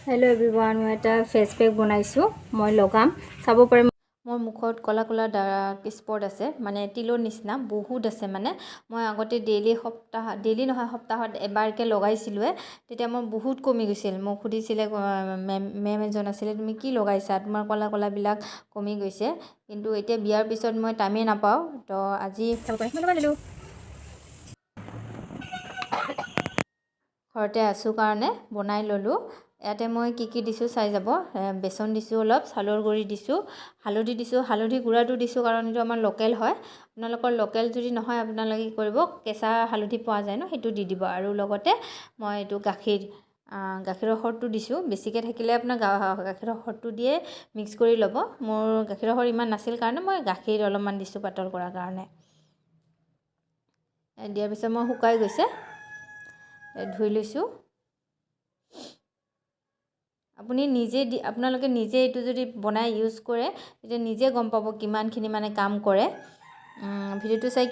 hello everyone मैं এটা face pack बनाइছো মই লগাম চাব পাৰে মোৰ মুখত কলা কলা ডাৰ্ক স্পট আছে মানে তিলৰ নিচিনা বহুত আছে মানে মই আগতে ডেইলি নহয় সপ্তাহত এবাৰকে লগাইছিলো তেতিয়া মই বহুত কমি গৈছিল মোক খুদিছিলে মেম এজন আছিল তুমি কি লগাইছা তোমাৰ কলা কলা বিলাক কমি গৈছে কিন্তু এতিয়া বিয়াৰ পিছত মই টাইমে নাপাও তো আজি চাব পাৰে মই লগাই দিলো ঘৰতে আছো কাৰণে বনাই ললো ইয়াতে মই কি দিছো চাই যাব বেসন দিছো অলপ চালৰ গুৰি দিছো হালধি দিছো হালধি গুৰাটো দিছো কাৰণ এটো আমাৰ লোকেল হয় আপোনালোকৰ লোকেল যদি নহয় আপোনালোকে কি কৰিব কেঁচা হালধি পোৱা যায় ন হেতু দি দিব আৰু লগতে মই এটো গাখীৰৰ সৰটো দিছো বেছিকে থাকিলে আপোনাৰ গাখীৰৰ সৰটো দিয়ে মিক্স কৰি ল'ব মোৰ গাখীৰৰ সৰ ইমান নাছিল কাৰণে মই গাখীৰ অলপমান দিছো পাতল কৰাৰ কাৰণে দিয়াৰ পিছত মই শুকাই গৈছে ধুই লৈছো আপুনি আপোনালোকে নিজে এটো যদি বনাই ইউজ কৰে তেতিয়া নিজে গম পাব কিমানখিনি মানে কাম কৰে ভিডিওটো চাই